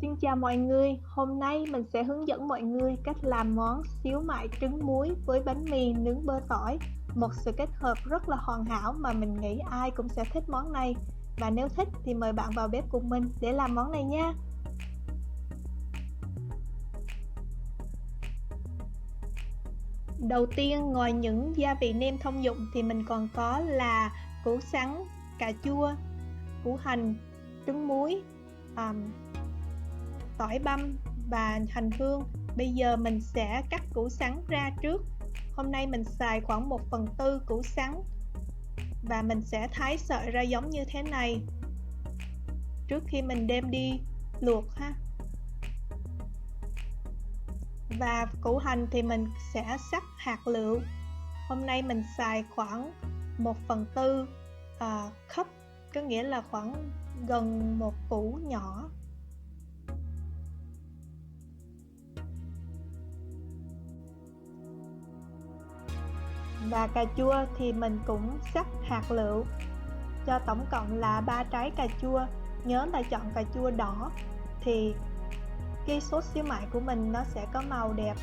Xin chào mọi người, hôm nay mình sẽ hướng dẫn mọi người cách làm món xíu mại trứng muối với bánh mì nướng bơ tỏi. Một sự kết hợp rất là hoàn hảo mà mình nghĩ ai cũng sẽ thích món này. Và nếu thích thì mời bạn vào bếp cùng mình để làm món này nha. Đầu tiên, ngoài những gia vị nêm thông dụng thì mình còn có là củ sắn, cà chua, củ hành, trứng muối, tỏi băm và hành hương. Bây giờ mình sẽ cắt củ sắn ra trước. Hôm nay mình xài khoảng 1/4 củ sắn và mình sẽ thái sợi ra giống như thế này trước khi mình đem đi luộc ha. Và củ hành thì mình sẽ xắt hạt lựu. Hôm nay mình xài khoảng 1/4 cup, có nghĩa là khoảng gần một củ nhỏ. Và cà chua thì mình cũng xắt hạt lựu, cho tổng cộng là 3 trái cà chua. Nhớ là chọn cà chua đỏ thì cái sốt xíu mại của mình nó sẽ có màu đẹp.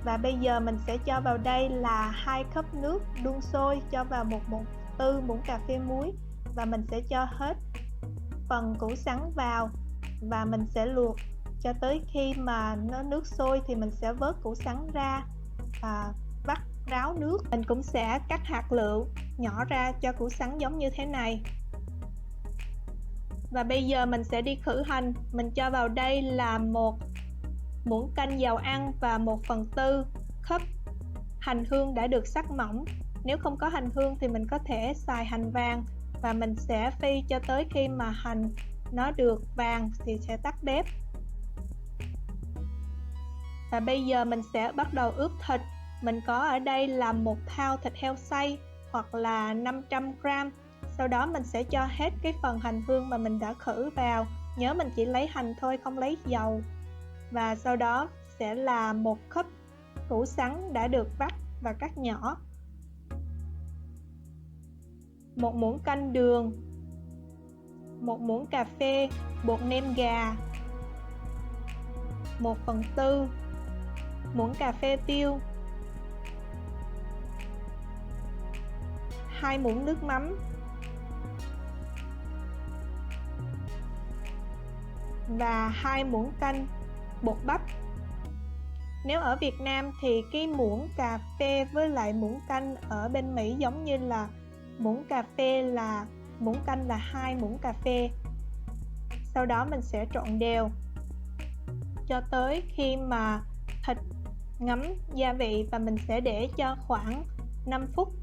Và bây giờ mình sẽ cho vào đây là 2 cup nước đun sôi, cho vào 1/4 muỗng cà phê muối và mình sẽ cho hết phần củ sắn vào và mình sẽ luộc cho tới khi mà nước sôi thì mình sẽ vớt củ sắn ra và vắt ráo nước. Mình cũng sẽ cắt hạt lựu nhỏ ra cho củ sắn giống như thế này. Và bây giờ mình sẽ đi khử hành. Mình cho vào đây là 1 muỗng canh dầu ăn và 1/4 cup hành hương đã được sắc mỏng. Nếu không có hành hương thì mình có thể xài hành vàng và mình sẽ phi cho tới khi mà hành nó được vàng thì sẽ tắt bếp. Và bây giờ mình sẽ bắt đầu ướp thịt. Mình có ở đây là 1 thao thịt heo xay hoặc là 500g. Sau đó mình sẽ cho hết cái phần hành hương mà mình đã khử vào. Nhớ mình chỉ lấy hành thôi, không lấy dầu. Và sau đó sẽ là 1 cup củ sắn đã được vắt và cắt nhỏ, 1 muỗng canh đường, 1 muỗng cà phê bột nêm gà, 1/4 muỗng cà phê tiêu, 2 muỗng nước mắm và 2 muỗng canh bột bắp. Nếu ở Việt Nam thì cái muỗng cà phê với lại muỗng canh ở bên Mỹ giống như là muỗng cà phê là muỗng canh là 2 muỗng cà phê. Sau đó mình sẽ trộn đều cho tới khi mà thịt ngấm gia vị và mình sẽ để cho khoảng 5 phút.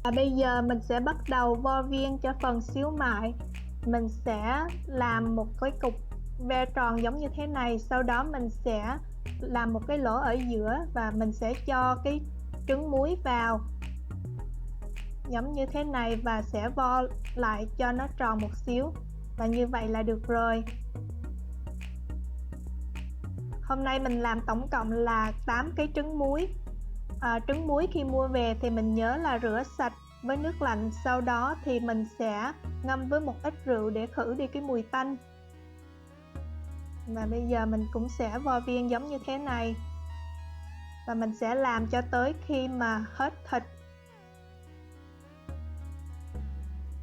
Và bây giờ mình sẽ bắt đầu vo viên cho phần xíu mại. Mình sẽ làm một cái cục ve tròn giống như thế này, sau đó mình sẽ làm một cái lỗ ở giữa và mình sẽ cho cái trứng muối vào giống như thế này và sẽ vo lại cho nó tròn một xíu, và như vậy là được rồi. Hôm nay mình làm tổng cộng là 8 cái trứng muối. Trứng muối khi mua về thì mình nhớ là rửa sạch với nước lạnh, sau đó thì mình sẽ ngâm với một ít rượu để khử đi cái mùi tanh. Và bây giờ mình cũng sẽ vo viên giống như thế này và mình sẽ làm cho tới khi mà hết thịt.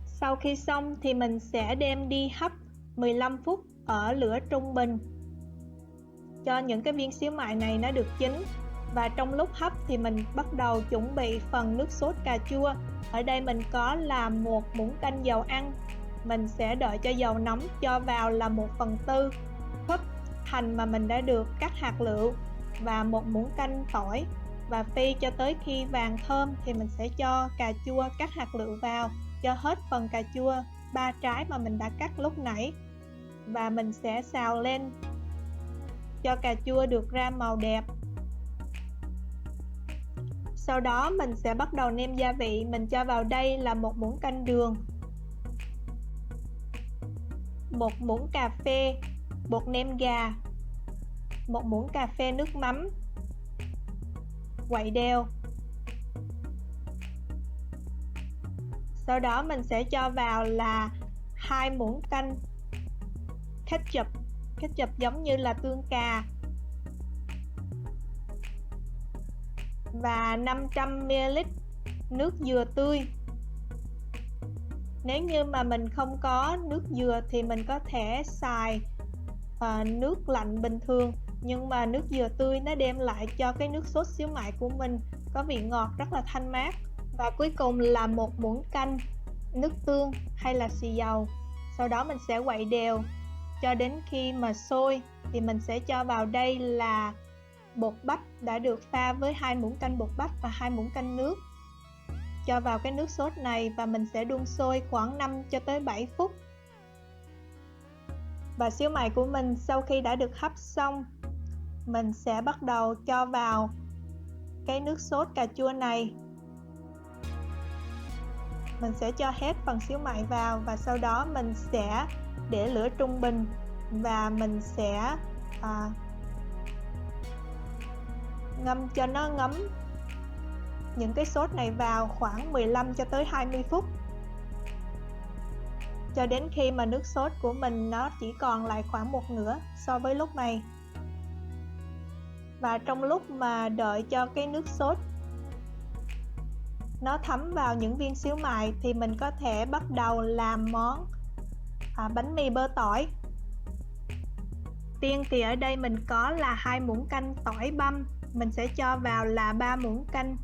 Sau khi xong thì mình sẽ đem đi hấp 15 phút ở lửa trung bình cho những cái viên xíu mại này nó được chín. Và trong lúc hấp thì mình bắt đầu chuẩn bị phần nước sốt cà chua. Ở đây mình có là 1 muỗng canh dầu ăn. Mình sẽ đợi cho dầu nóng, cho vào là 1/4 cup hành mà mình đã được cắt hạt lựu và 1 muỗng canh tỏi, và phi cho tới khi vàng thơm thì mình sẽ cho cà chua cắt hạt lựu vào, cho hết phần cà chua 3 trái mà mình đã cắt lúc nãy và mình sẽ xào lên cho cà chua được ra màu đẹp. Sau đó mình sẽ bắt đầu nêm gia vị. Mình cho vào đây là 1 muỗng canh đường, 1 muỗng cà phê, bột nêm gà, 1 muỗng cà phê nước mắm, quậy đều. Sau đó mình sẽ cho vào là 2 muỗng canh ketchup giống như là tương cà, và 500ml nước dừa tươi. Nếu như mà mình không có nước dừa thì mình có thể xài nước lạnh bình thường, nhưng mà nước dừa tươi nó đem lại cho cái nước sốt xíu mại của mình có vị ngọt rất là thanh mát. Và cuối cùng là 1 muỗng canh nước tương hay là xì dầu. Sau đó mình sẽ quậy đều cho đến khi mà sôi thì mình sẽ cho vào đây là bột bắp đã được pha với 2 muỗng canh bột bắp và 2 muỗng canh nước. Cho vào cái nước sốt này và mình sẽ đun sôi khoảng 5 cho tới 7 phút. Và xíu mại của mình sau khi đã được hấp xong, mình sẽ bắt đầu cho vào cái nước sốt cà chua này. Mình sẽ cho hết phần xíu mại vào và sau đó mình sẽ để lửa trung bình và mình sẽ ngâm cho nó ngấm những cái sốt này vào khoảng 15 cho tới 20 phút, cho đến khi mà nước sốt của mình nó chỉ còn lại khoảng 1/2 so với lúc này. Và trong lúc mà đợi cho cái nước sốt nó thấm vào những viên xíu mại thì mình có thể bắt đầu làm món bánh mì bơ tỏi. Tiên thì ở đây mình có là 2 muỗng canh tỏi băm, mình sẽ cho vào là 3 muỗng canh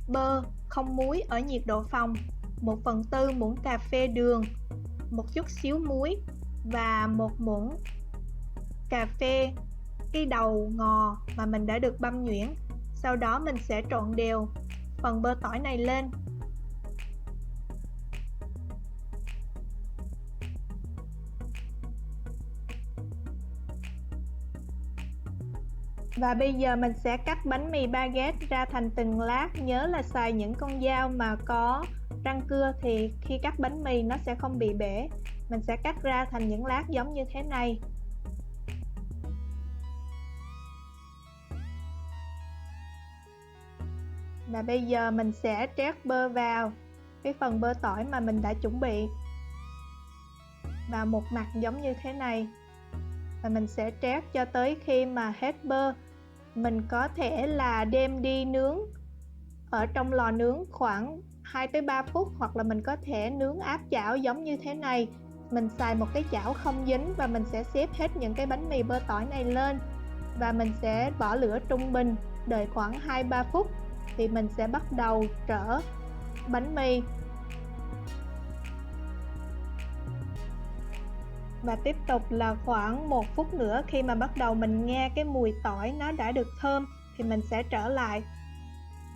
bơ không muối ở nhiệt độ phòng, 1/4 muỗng cà phê đường, một chút xíu muối và 1 muỗng cà phê cái đầu ngò mà mình đã được băm nhuyễn. Sau đó mình sẽ trộn đều phần bơ tỏi này lên. Và bây giờ mình sẽ cắt bánh mì baguette ra thành từng lát. Nhớ là xài những con dao mà có răng cưa thì khi cắt bánh mì nó sẽ không bị bể. Mình sẽ cắt ra thành những lát giống như thế này. Và bây giờ mình sẽ trét bơ vào cái phần bơ tỏi mà mình đã chuẩn bị vào một mặt giống như thế này. Và mình sẽ trét cho tới khi mà hết bơ. Mình có thể là đem đi nướng ở trong lò nướng khoảng 2 tới 3 phút, hoặc là mình có thể nướng áp chảo giống như thế này. Mình xài một cái chảo không dính và mình sẽ xếp hết những cái bánh mì bơ tỏi này lên và mình sẽ bỏ lửa trung bình, đợi khoảng 2-3 phút thì mình sẽ bắt đầu trở bánh mì. Và tiếp tục là khoảng 1 phút nữa, khi mà bắt đầu mình nghe cái mùi tỏi nó đã được thơm thì mình sẽ trở lại.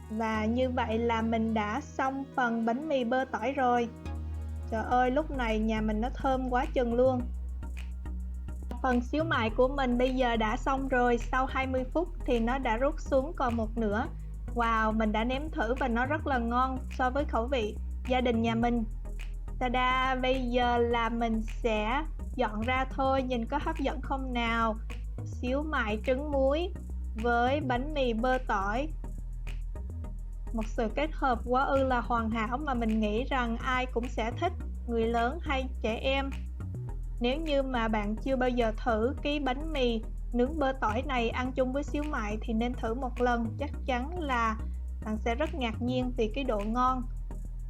Và như vậy là mình đã xong phần bánh mì bơ tỏi rồi. Trời ơi, lúc này nhà mình nó thơm quá chừng luôn. Phần xíu mại của mình bây giờ đã xong rồi. Sau 20 phút thì nó đã rút xuống còn 1/2. Wow, mình đã nếm thử và nó rất là ngon so với khẩu vị gia đình nhà mình. Ta-da, bây giờ là mình sẽ dọn ra thôi. Nhìn có hấp dẫn không nào? Xíu mại trứng muối với bánh mì bơ tỏi, một sự kết hợp quá ư là hoàn hảo mà mình nghĩ rằng ai cũng sẽ thích, người lớn hay trẻ em. Nếu như mà bạn chưa bao giờ thử cái bánh mì nướng bơ tỏi này ăn chung với xíu mại thì nên thử một lần. Chắc chắn là bạn sẽ rất ngạc nhiên vì cái độ ngon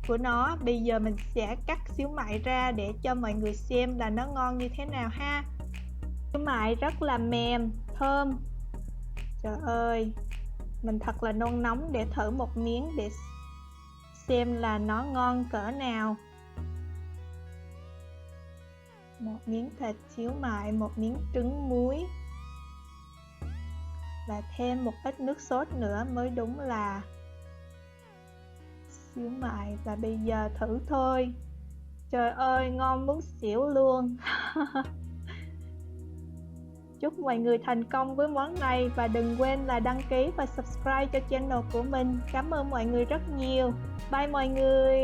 của nó. Bây giờ mình sẽ cắt xíu mại ra để cho mọi người xem là nó ngon như thế nào ha. Xíu mại rất là mềm, thơm. Trời ơi, mình thật là nôn nóng để thử một miếng để xem là nó ngon cỡ nào. Một miếng thịt xíu mại, một miếng trứng muối và thêm một ít nước sốt nữa mới đúng là xíu mại. Và bây giờ thử thôi. Trời ơi, ngon muốn xỉu luôn. Chúc mọi người thành công với món này và đừng quên là đăng ký và subscribe cho channel của mình. Cảm ơn mọi người rất nhiều. Bye mọi người.